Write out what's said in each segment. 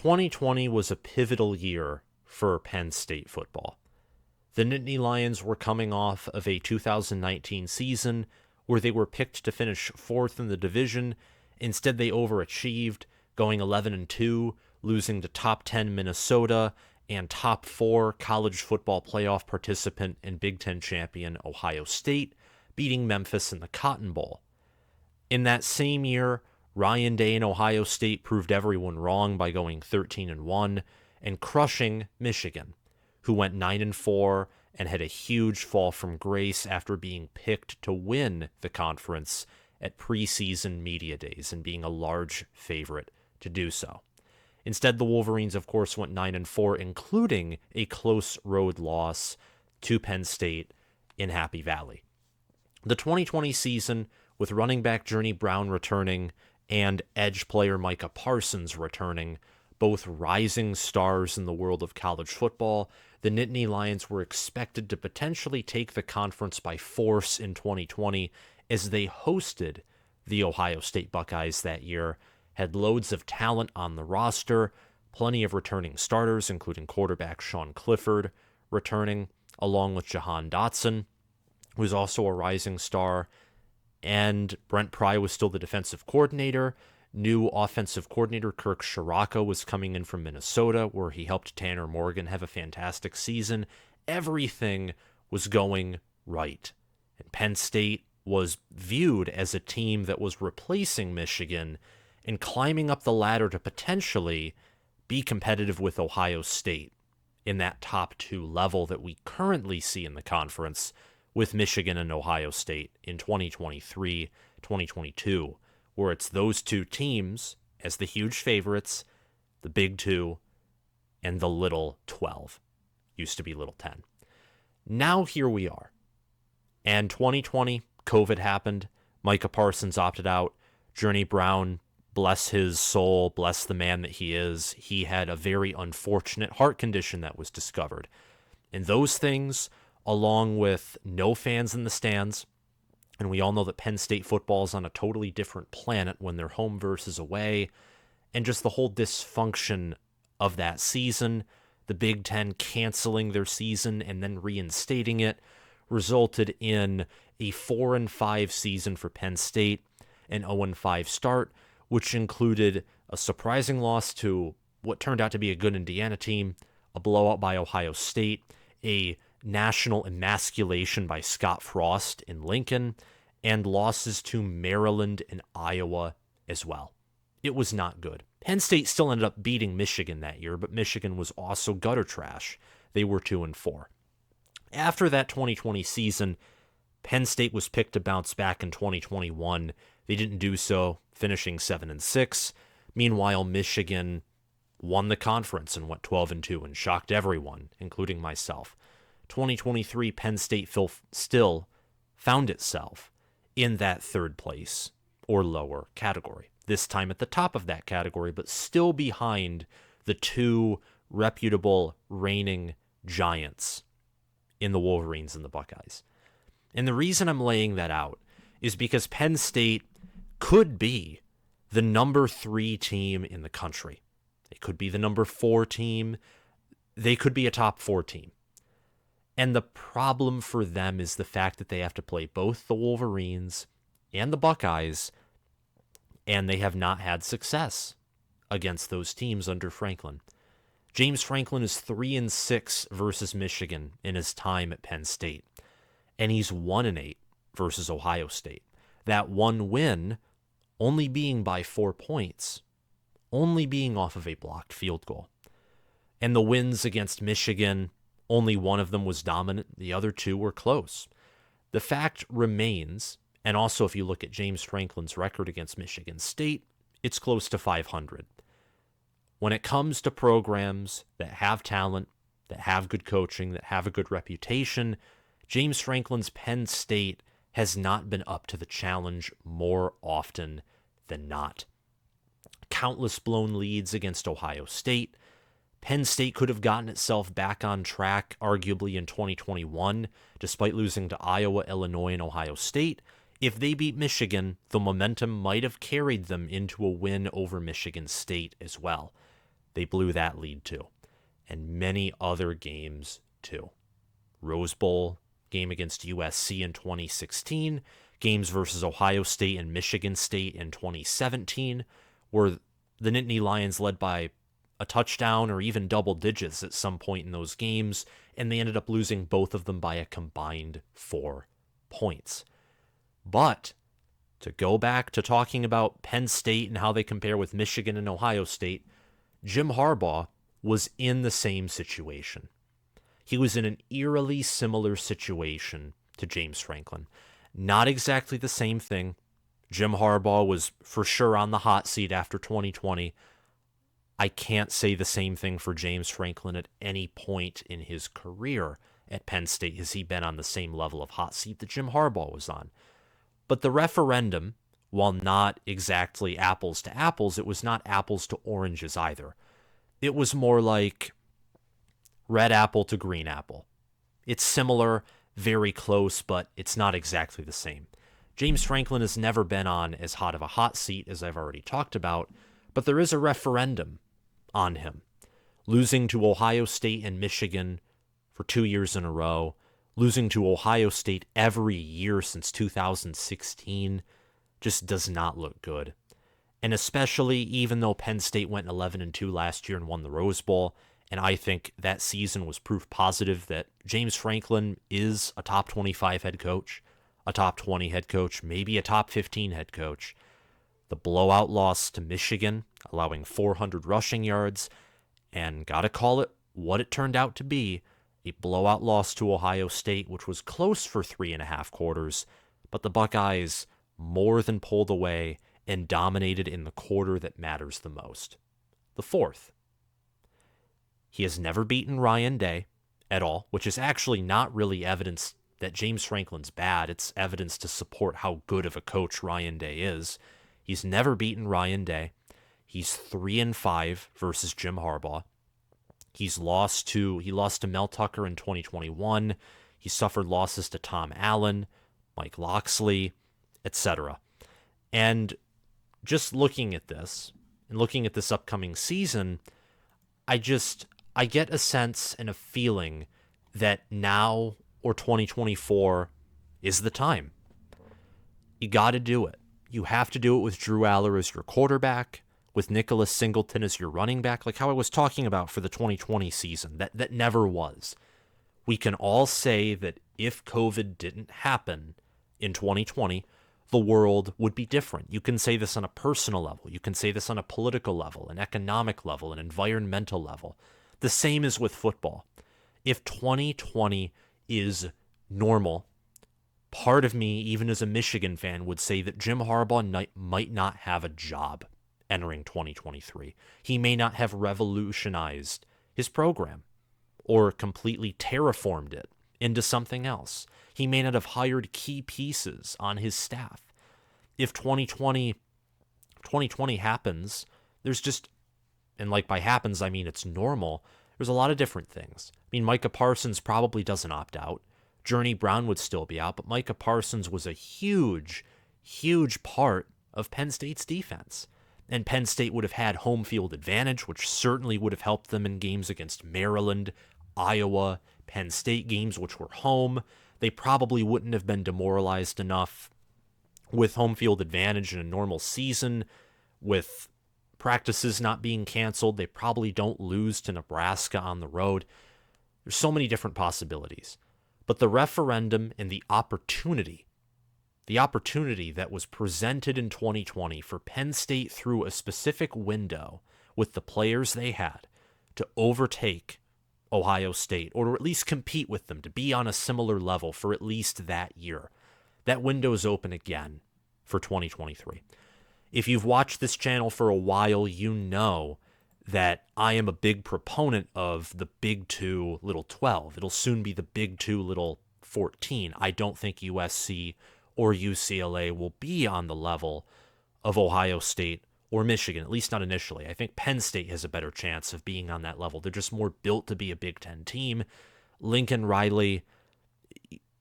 2020 was a pivotal year for Penn State football. The Nittany Lions were coming off of a 2019 season where they were picked to finish fourth in the division. Instead, they overachieved, going 11-2, losing to top 10 Minnesota and top 4 college football playoff participant and Big Ten champion Ohio State, beating Memphis in the Cotton Bowl. In that same year, Ryan Day and Ohio State proved everyone wrong by going 13-1 and crushing Michigan, who went 9-4 and had a huge fall from grace after being picked to win the conference at preseason media days and being a large favorite to do so. Instead, the Wolverines, of course, went 9-4, including a close road loss to Penn State in Happy Valley. The 2020 season, with running back Journey Brown returning and edge player Micah Parsons returning, both rising stars in the world of college football, the Nittany Lions were expected to potentially take the conference by force in 2020 as they hosted the Ohio State Buckeyes that year, had loads of talent on the roster, plenty of returning starters, including quarterback Sean Clifford returning, along with Jahan Dotson, who was also a rising star, and Brent Pry was still the defensive coordinator. New offensive coordinator Kirk Shiraka was coming in from Minnesota, where he helped Tanner Morgan have a fantastic season. Everything was going right. And Penn State was viewed as a team that was replacing Michigan and climbing up the ladder to potentially be competitive with Ohio State in that top 2 level that we currently see in the conference with Michigan and Ohio State in 2023, 2022, where it's those two teams as the huge favorites, the Big 2, and the Little 12. Used to be Little 10. Now here we are. And 2020, COVID happened. Micah Parsons opted out. Journey Brown, bless his soul, bless the man that he is, he had a very unfortunate heart condition that was discovered. And those things, along with no fans in the stands, and we all know that Penn State football is on a totally different planet when they're home versus away, and just the whole dysfunction of that season, the Big Ten canceling their season and then reinstating it, resulted in a 4-5 season for Penn State, an 0-5 start, which included a surprising loss to what turned out to be a good Indiana team, a blowout by Ohio State, a national emasculation by Scott Frost in Lincoln, and losses to Maryland and Iowa as well. It was not good. Penn State still ended up beating Michigan that year, but Michigan was also gutter trash. They were 2-4. After that 2020 season, Penn State was picked to bounce back in 2021. They didn't do so, finishing 7-6. Meanwhile, Michigan won the conference and went 12-2 and shocked everyone, including myself. 2023, Penn State still found itself in that third place or lower category. This time at the top of that category, but still behind the two reputable reigning giants in the Wolverines and the Buckeyes. And the reason I'm laying that out is because Penn State could be the number 3 team in the country. It could be the number 4 team. They could be a top 4 team. And the problem for them is the fact that they have to play both the Wolverines and the Buckeyes, and they have not had success against those teams under Franklin. James Franklin is 3-6 versus Michigan in his time at Penn State, and he's 1-8 versus Ohio State. That one win only being by 4 points, only being off of a blocked field goal. And the wins against Michigan, only one of them was dominant, the other 2 were close. The fact remains, and also if you look at James Franklin's record against Michigan State, it's close to 500. When it comes to programs that have talent, that have good coaching, that have a good reputation, James Franklin's Penn State has not been up to the challenge more often than not. Countless blown leads against Ohio State. Penn State could have gotten itself back on track, arguably in 2021, despite losing to Iowa, Illinois, and Ohio State. If they beat Michigan, the momentum might have carried them into a win over Michigan State as well. they blew that lead too. And many other games too. Rose Bowl game against USC in 2016, games versus Ohio State and Michigan State in 2017, where the Nittany Lions led by a touchdown or even double digits at some point in those games, and they ended up losing both of them by a combined 4 points. But to go back to talking about Penn State and how they compare with Michigan and Ohio State, Jim Harbaugh was in the same situation. He was in an eerily similar situation to James Franklin. Not exactly the same thing. Jim Harbaugh was for sure on the hot seat after 2020. I can't say the same thing for James Franklin at any point in his career at Penn State. Has he been on the same level of hot seat that Jim Harbaugh was on? But the referendum, while not exactly apples to apples, it was not apples to oranges either. It was more like red apple to green apple. It's similar, very close, but it's not exactly the same. James Franklin has never been on as hot of a hot seat as I've already talked about, but there is a referendum on him. Losing to Ohio State and Michigan for 2 years in a row, losing to Ohio State every year since 2016 just does not look good. And especially even though Penn State went 11-2 last year and won the Rose Bowl, and I think that season was proof positive that James Franklin is a top 25 head coach, a top 20 head coach, maybe a top 15 head coach. The blowout loss to Michigan, allowing 400 rushing yards, and gotta call it what it turned out to be, a blowout loss to Ohio State, which was close for 3.5 quarters, but the Buckeyes more than pulled away and dominated in the quarter that matters the most. The fourth. He has never beaten Ryan Day at all, which is actually not really evidence that James Franklin's bad. It's evidence to support how good of a coach Ryan Day is. He's never beaten Ryan Day. He's 3-5 versus Jim Harbaugh. He lost to Mel Tucker in 2021. He suffered losses to Tom Allen, Mike Loxley, etc. And just looking at this and looking at this upcoming season, I get a sense and a feeling that now or 2024 is the time. You got to do it. You have to do it with Drew Allar as your quarterback, with Nicholas Singleton as your running back, like how I was talking about for the 2020 season. That never was. We can all say that if COVID didn't happen in 2020, the world would be different. You can say this on a personal level. You can say this on a political level, an economic level, an environmental level. The same is with football. If 2020 is normal, part of me, even as a Michigan fan, would say that Jim Harbaugh might not have a job entering 2023. He may not have revolutionized his program or completely terraformed it into something else. He may not have hired key pieces on his staff. If 2020 happens, there's just, and like by happens, I mean it's normal, there's a lot of different things. I mean, Micah Parsons probably doesn't opt out. Journey Brown would still be out, but Micah Parsons was a huge, huge part of Penn State's defense. And Penn State would have had home field advantage, which certainly would have helped them in games against Maryland, Iowa, Penn State games, which were home. They probably wouldn't have been demoralized enough with home field advantage in a normal season, with practices not being canceled. They probably don't lose to Nebraska on the road. There's so many different possibilities. But the referendum and the opportunity that was presented in 2020 for Penn State through a specific window with the players they had to overtake Ohio State, or to at least compete with them, to be on a similar level for at least that year. That window is open again for 2023. If you've watched this channel for a while, you know that I am a big proponent of the Big 2 Little 12. It'll soon be the Big 2 Little 14. I don't think USC or UCLA will be on the level of Ohio State or Michigan, at least not initially. I think Penn State has a better chance of being on that level. They're just more built to be a Big 10 team. Lincoln Riley,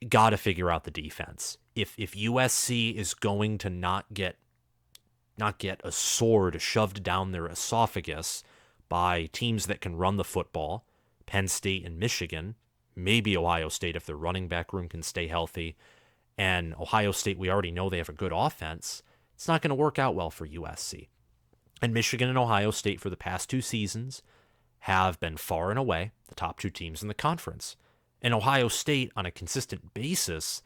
got to figure out the defense. If USC is going to not get a sword shoved down their esophagus by teams that can run the football, Penn State and Michigan, maybe Ohio State if their running back room can stay healthy, and Ohio State, we already know they have a good offense. It's not going to work out well for USC. And Michigan and Ohio State for the past 2 seasons have been far and away the top 2 teams in the conference. And Ohio State, on a consistent basis,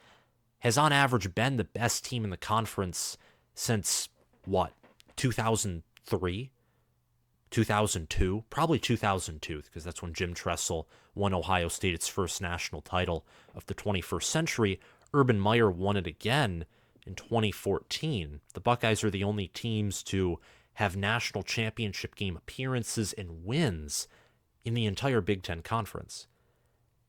has on average been the best team in the conference since, 2003? 2002? Probably 2002, because that's when Jim Tressel won Ohio State its first national title of the 21st century. Urban Meyer won it again in 2014. The Buckeyes are the only teams to have national championship game appearances and wins in the entire Big Ten Conference.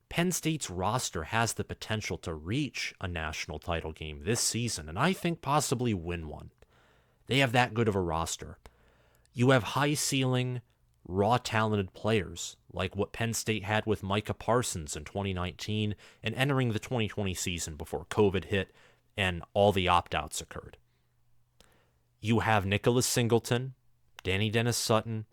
Penn State's roster has the potential to reach a national title game this season, and I think possibly win one. They have that good of a roster. You have high-ceiling, raw talented players, like what Penn State had with Micah Parsons in 2019 and entering the 2020 season before COVID hit and all the opt-outs occurred. You have Nicholas Singleton, Danny Dennis-Sutton,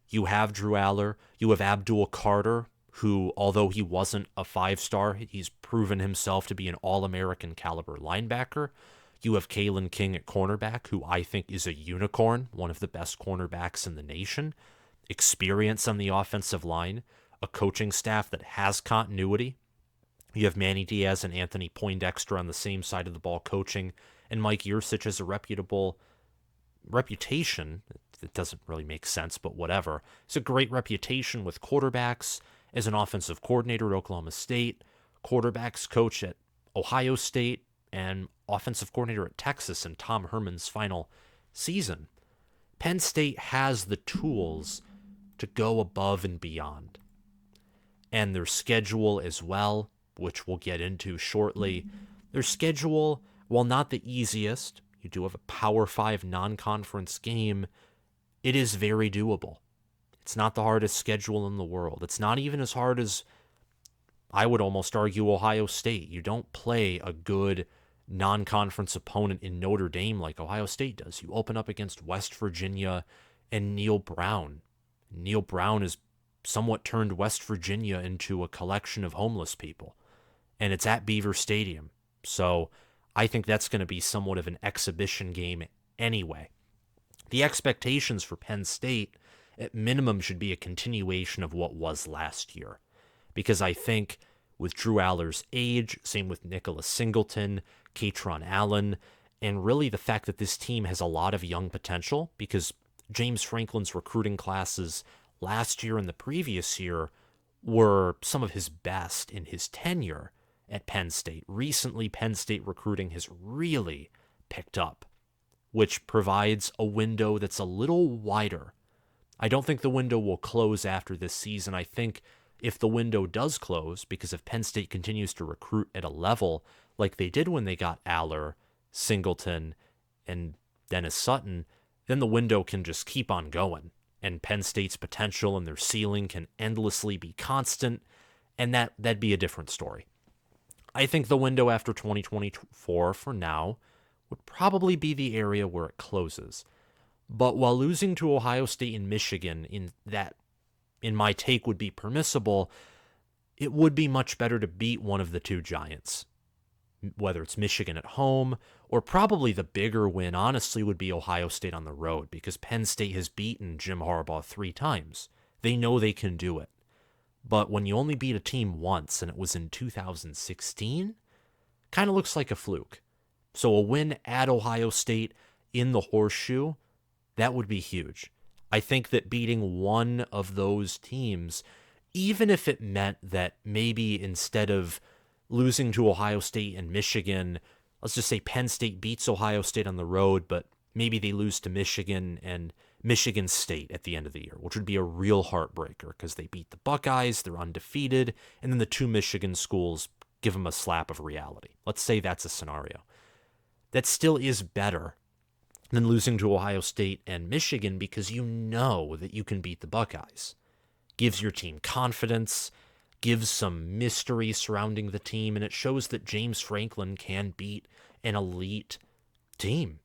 you have Drew Allar, you have Abdul Carter, who, although he wasn't a 5-star, he's proven himself to be an All-American caliber linebacker. You have Kalen King at cornerback, who I think is a unicorn, one of the best cornerbacks in the nation. Experience on the offensive line, a coaching staff that has continuity. You have Manny Diaz and Anthony Poindexter on the same side of the ball coaching, and Mike Yurcich has a reputable reputation. It doesn't really make sense, but whatever. It's a great reputation with quarterbacks as an offensive coordinator at Oklahoma State, quarterbacks coach at Ohio State, and offensive coordinator at Texas in Tom Herman's final season. Penn State has the tools to go above and beyond. And their schedule as well, which we'll get into shortly. Their schedule, while not the easiest, you do have a Power 5 non-conference game, it is very doable. It's not the hardest schedule in the world. It's not even as hard as, I would almost argue, Ohio State. You don't play a good non-conference opponent in Notre Dame like Ohio State does. You open up against West Virginia and Neil Brown. Neil Brown has somewhat turned West Virginia into a collection of homeless people. And it's at Beaver Stadium. So I think that's going to be somewhat of an exhibition game anyway. The expectations for Penn State, at minimum, should be a continuation of what was last year. Because I think with Drew Allar's age, same with Nicholas Singleton, Katron Allen, and really the fact that this team has a lot of young potential, because James Franklin's recruiting classes last year and the previous year were some of his best in his tenure at Penn State. Recently, Penn State recruiting has really picked up, which provides a window that's a little wider. I don't think the window will close after this season. I think if the window does close, because if Penn State continues to recruit at a level like they did when they got Allar, Singleton, and Dennis Sutton, then the window can just keep on going. And Penn State's potential and their ceiling can endlessly be constant, and that'd be a different story. I think the window after 2024, for now, would probably be the area where it closes. But while losing to Ohio State and Michigan in my take, would be permissible, it would be much better to beat one of the two giants. Whether it's Michigan at home, or probably the bigger win, honestly, would be Ohio State on the road, because Penn State has beaten Jim Harbaugh 3 times. They know they can do it. But when you only beat a team once, and it was in 2016, kind of looks like a fluke. So a win at Ohio State in the Horseshoe, that would be huge. I think that beating one of those teams, even if it meant that maybe instead of losing to Ohio State and Michigan, let's just say Penn State beats Ohio State on the road, but maybe they lose to Michigan and Michigan State at the end of the year, which would be a real heartbreaker because they beat the Buckeyes, they're undefeated, and then the 2 Michigan schools give them a slap of reality. Let's say that's a scenario. That still is better than losing to Ohio State and Michigan, because you know that you can beat the Buckeyes. Gives your team confidence, gives some mystery surrounding the team, and it shows that James Franklin can beat an elite team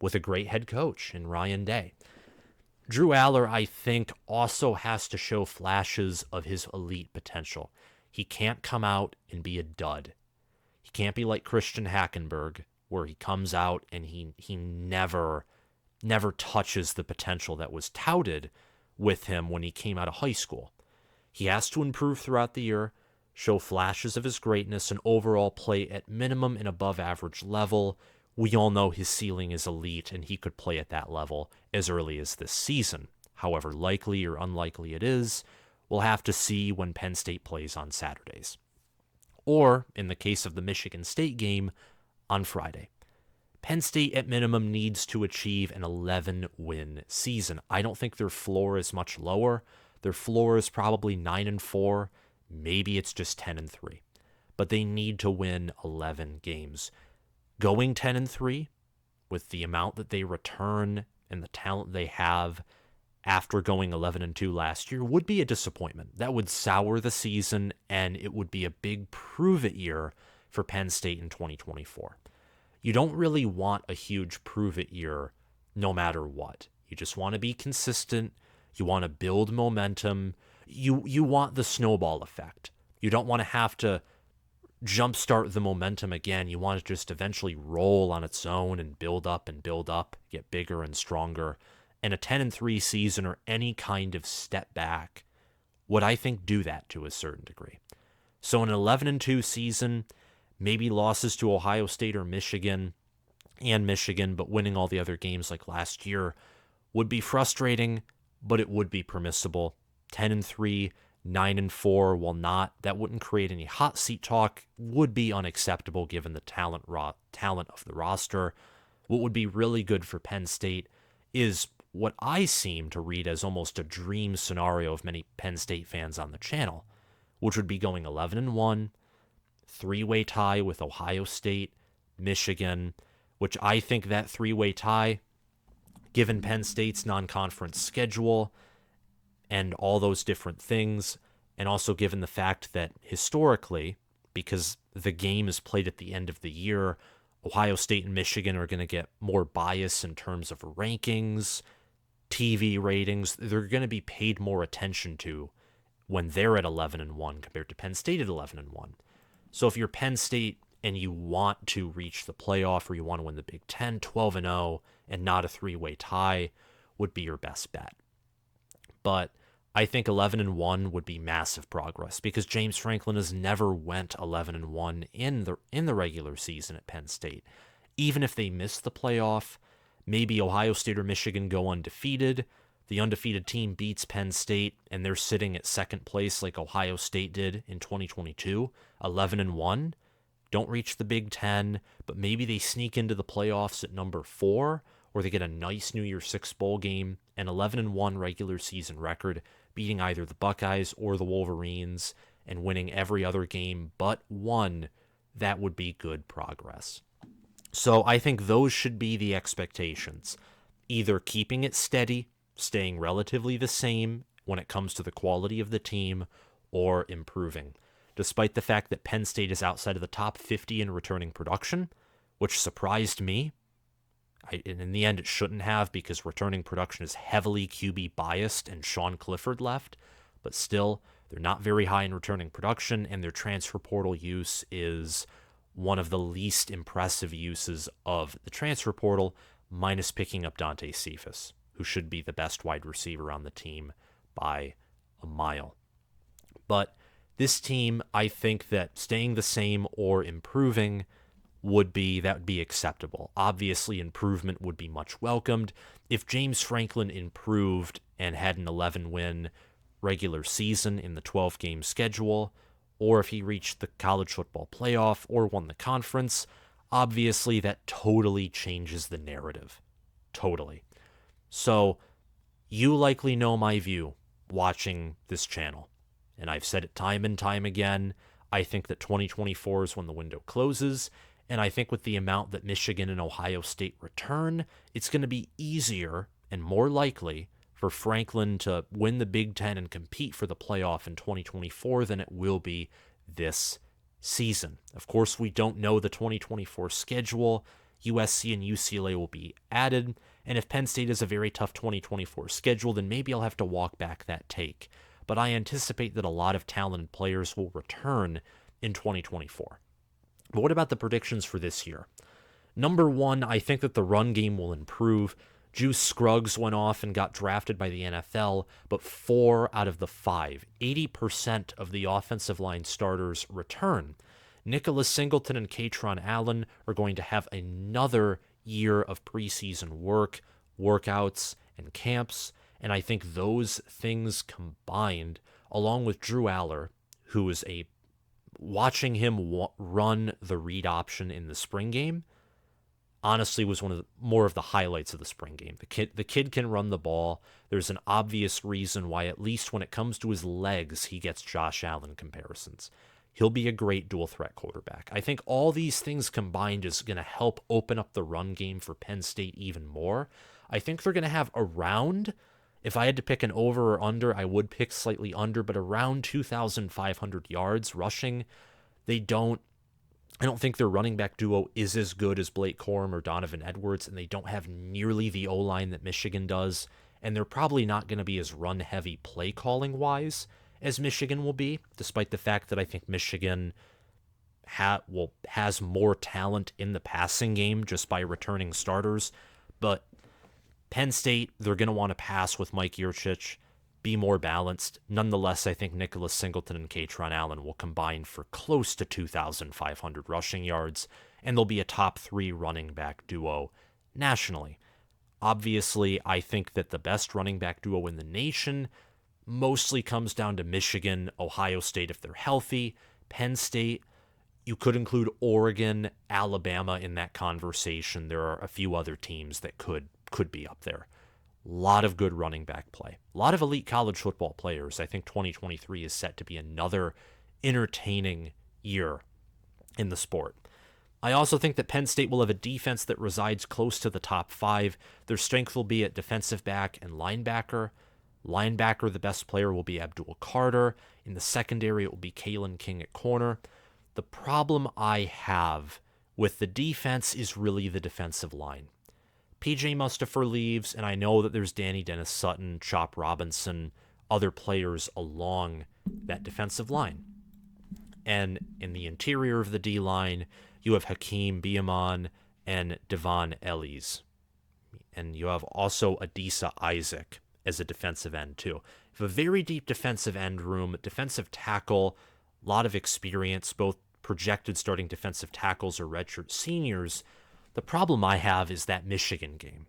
with a great head coach in Ryan Day. Drew Allar, I think, also has to show flashes of his elite potential. He can't come out and be a dud. He can't be like Christian Hackenberg, where he comes out and he never touches the potential that was touted with him when he came out of high school. He has to improve throughout the year, show flashes of his greatness, and overall play at minimum and above average level. We all know his ceiling is elite, and he could play at that level as early as this season. However likely or unlikely it is, we'll have to see when Penn State plays on Saturdays. Or, in the case of the Michigan State game, on Friday. Penn State at minimum needs to achieve an 11-win season. I don't think their floor is much lower. Their floor is probably 9-4. Maybe it's just 10-3. But they need to win 11 games. Going 10-3 with the amount that they return and the talent they have after going 11-2 last year would be a disappointment. That would sour the season, and it would be a big prove-it year for Penn State in 2024. You don't really want a huge prove-it year no matter what. You just want to be consistent. You want to build momentum. You want the snowball effect. You don't want to have to jumpstart the momentum again. You want to just eventually roll on its own and build up, get bigger and stronger. And a 10-3 season or any kind of step back would, I think, do that to a certain degree. So an 11-2 season, maybe losses to Ohio State or Michigan, but winning all the other games like last year would be frustrating, but it would be permissible. 10-3, 9-4, while not, that wouldn't create any hot seat talk, would be unacceptable given the talent of the roster. What would be really good for Penn State is what I seem to read as almost a dream scenario of many Penn State fans on the channel, which would be going 11-1, three-way tie with Ohio State, Michigan, which I think that three-way tie, given Penn State's non-conference schedule and all those different things, and also given the fact that historically, because the game is played at the end of the year, Ohio State and Michigan are going to get more bias in terms of rankings, TV ratings. They're going to be paid more attention to when they're at 11-1 compared to Penn State at 11-1. So if you're Penn State and you want to reach the playoff or you want to win the Big Ten, 12-0 and not a three-way tie would be your best bet. But I think 11-1 would be massive progress because James Franklin has never went 11-1 in the regular season at Penn State. Even if they miss the playoff, maybe Ohio State or Michigan go undefeated. The undefeated team beats Penn State and they're sitting at second place like Ohio State did in 2022, 11-1. Don't reach the Big Ten, but maybe they sneak into the playoffs at number 4, or they get a nice New Year's Six bowl game, an 11-1 regular season record, beating either the Buckeyes or the Wolverines and winning every other game but one. That would be good progress. So I think those should be the expectations. Either keeping it steady, staying relatively the same when it comes to the quality of the team, or improving. Despite the fact that Penn State is outside of the top 50 in returning production, which surprised me. In the end, it shouldn't have because returning production is heavily QB biased and Sean Clifford left. But still, they're not very high in returning production, and their transfer portal use is one of the least impressive uses of the transfer portal, minus picking up Dante Cephas, who should be the best wide receiver on the team by a mile. But this team, I think that staying the same or improving would be acceptable. Obviously, improvement would be much welcomed. If James Franklin improved and had an 11-win regular season in the 12-game schedule, or if he reached the college football playoff or won the conference, obviously that totally changes the narrative. Totally. So, you likely know my view watching this channel, and I've said it time and time again. I think that 2024 is when the window closes, and I think with the amount that Michigan and Ohio State return, it's going to be easier and more likely for Franklin to win the Big Ten and compete for the playoff in 2024 than it will be this season. Of course, we don't know the 2024 schedule. USC and UCLA will be added, And if Penn State has a very tough 2024 schedule, then maybe I'll have to walk back that take. But I anticipate that a lot of talented players will return in 2024. But what about the predictions for this year? Number one, I think that the run game will improve. Juice Scruggs went off and got drafted by the NFL, but 4 out of the 5, 80% of the offensive line starters return. Nicholas Singleton and Katron Allen are going to have another year of preseason work, workouts, and camps, and I think those things combined, along with Drew Allar, who is watching him run the read option in the spring game, honestly was one of more of the highlights of the spring game. The kid can run the ball. There's an obvious reason why, at least when it comes to his legs, he gets Josh Allen comparisons. He'll be a great dual threat quarterback. I think all these things combined is going to help open up the run game for Penn State even more. I think they're going to have around, if I had to pick an over or under, I would pick slightly under, but around 2,500 yards rushing. I don't think their running back duo is as good as Blake Corum or Donovan Edwards, and they don't have nearly the O-line that Michigan does, and they're probably not going to be as run-heavy play-calling-wise as Michigan will be, despite the fact that I think Michigan has more talent in the passing game just by returning starters. But Penn State, they're going to want to pass with Mike Yurcich, be more balanced. Nonetheless, I think Nicholas Singleton and Katron Allen will combine for close to 2,500 rushing yards, and they'll be a top 3 running back duo nationally. Obviously, I think that the best running back duo in the nation mostly comes down to Michigan, Ohio State if they're healthy, Penn State. You could include Oregon, Alabama in that conversation. There are a few other teams that could be up there. A lot of good running back play. A lot of elite college football players. I think 2023 is set to be another entertaining year in the sport. I also think that Penn State will have a defense that resides close to the top 5. Their strength will be at defensive back and linebacker. Linebacker, the best player will be Abdul Carter. In the secondary, it will be Kalen King at corner. The problem I have with the defense is really the defensive line. PJ Mustipher leaves, and I know that there's Danny Dennis Sutton, Chop Robinson, other players along that defensive line. And in the interior of the D-line, you have Hakeem Biaman and Devon Ellis. And you have also Adisa Isaac as a defensive end, too. You have a very deep defensive end room, defensive tackle, a lot of experience, both projected starting defensive tackles or redshirt seniors. The problem I have is that Michigan game.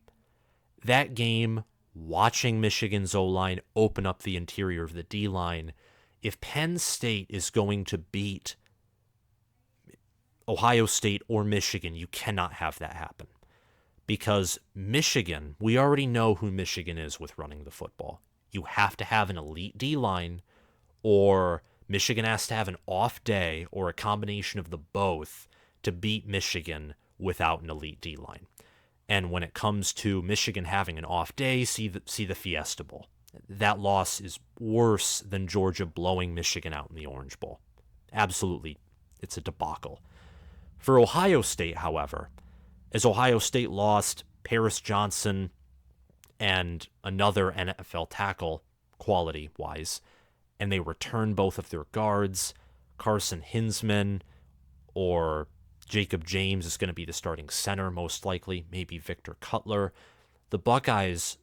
That game, watching Michigan's O-line open up the interior of the D-line, if Penn State is going to beat Ohio State or Michigan, you cannot have that happen. Because Michigan, we already know who Michigan is with running the football. You have to have an elite D-line, or Michigan has to have an off day, or a combination of the both to beat Michigan without an elite D-line. And when it comes to Michigan having an off day, see the Fiesta Bowl. That loss is worse than Georgia blowing Michigan out in the Orange Bowl. Absolutely, it's a debacle. For Ohio State, however, as Ohio State lost Paris Johnson and another NFL tackle, quality-wise, and they returned both of their guards, Carson Hinsman or Jacob James is going to be the starting center, most likely, maybe Victor Cutler. The Buckeyes,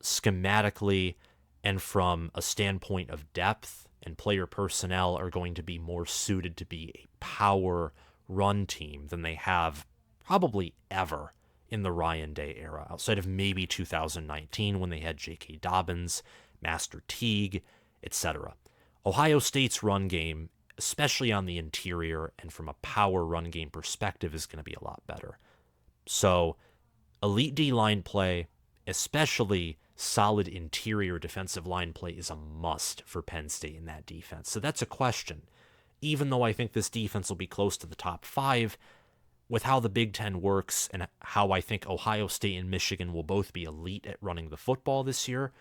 schematically and from a standpoint of depth and player personnel, are going to be more suited to be a power run team than they have probably ever in the Ryan Day era, outside of maybe 2019 when they had J.K. Dobbins, Master Teague, etc. Ohio State's run game, especially on the interior and from a power run game perspective, is going to be a lot better. So, elite D-line play, especially solid interior defensive line play, is a must for Penn State in that defense. So that's a question. Even though I think this defense will be close to the top 5, with how the Big Ten works and how I think Ohio State and Michigan will both be elite at running the football this year,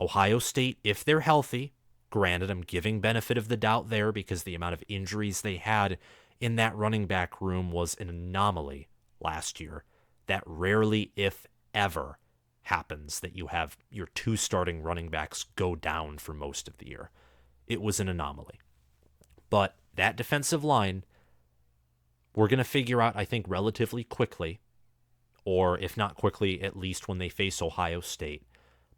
Ohio State, if they're healthy, granted, I'm giving benefit of the doubt there because the amount of injuries they had in that running back room was an anomaly last year that rarely, if ever, happens that you have your 2 starting running backs go down for most of the year. It was an anomaly. But that defensive line, we're going to figure out, I think, relatively quickly, or if not quickly, at least when they face Ohio State.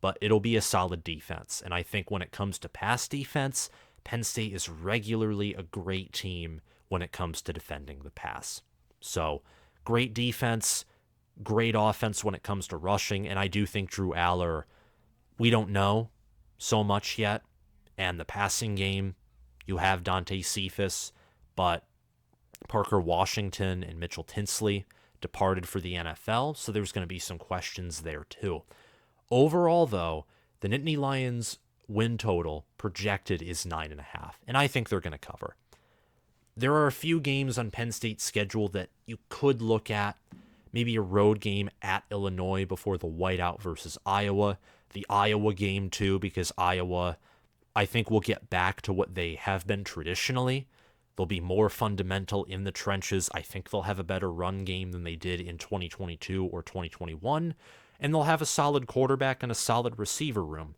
But it'll be a solid defense. And I think when it comes to pass defense, Penn State is regularly a great team when it comes to defending the pass. So, great defense, great offense when it comes to rushing, and I do think Drew Allar, we don't know so much yet. And the passing game, you have Dante Cephas, but Parker Washington and Mitchell Tinsley departed for the NFL, so there's going to be some questions there too. Overall, though, the Nittany Lions win total projected is 9.5, and I think they're going to cover. There are a few games on Penn State's schedule that you could look at. Maybe a road game at Illinois before the whiteout versus Iowa. The Iowa game, too, because Iowa, I think, will get back to what they have been traditionally. They'll be more fundamental in the trenches. I think they'll have a better run game than they did in 2022 or 2021. And they'll have a solid quarterback and a solid receiver room.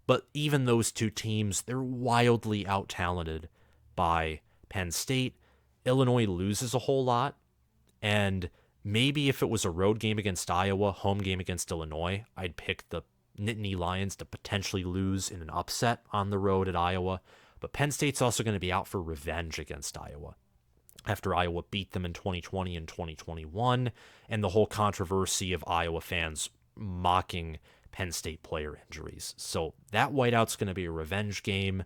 But even those two teams, they're wildly out-talented by Penn State. Illinois loses a whole lot. And maybe if it was a road game against Iowa, home game against Illinois, I'd pick the Nittany Lions to potentially lose in an upset on the road at Iowa. But Penn State's also going to be out for revenge against Iowa after Iowa beat them in 2020 and 2021, and the whole controversy of Iowa fans mocking Penn State player injuries. So that whiteout's going to be a revenge game.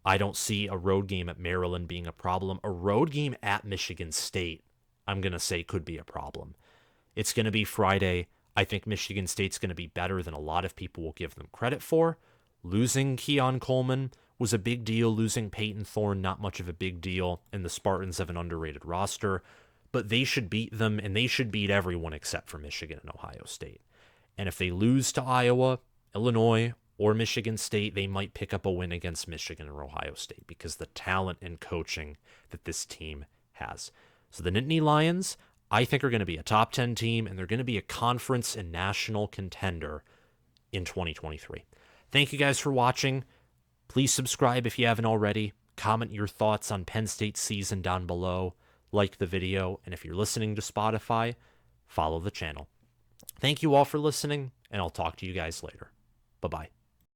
I don't see a road game at Maryland being a problem. A road game at Michigan State, I'm going to say, could be a problem. It's going to be Friday. I think Michigan State's going to be better than a lot of people will give them credit for. Losing Keon Coleman was a big deal. Losing Peyton Thorne, not much of a big deal. And the Spartans have an underrated roster. But they should beat them, and they should beat everyone except for Michigan and Ohio State. And if they lose to Iowa, Illinois, or Michigan State, they might pick up a win against Michigan or Ohio State because the talent and coaching that this team has. So the Nittany Lions, I think, are going to be a top 10 team, and they're going to be a conference and national contender in 2023. Thank you guys for watching. Please subscribe if you haven't already. Comment your thoughts on Penn State's season down below. Like the video, and if you're listening to Spotify, follow the channel. Thank you all for listening, and I'll talk to you guys later. Bye-bye.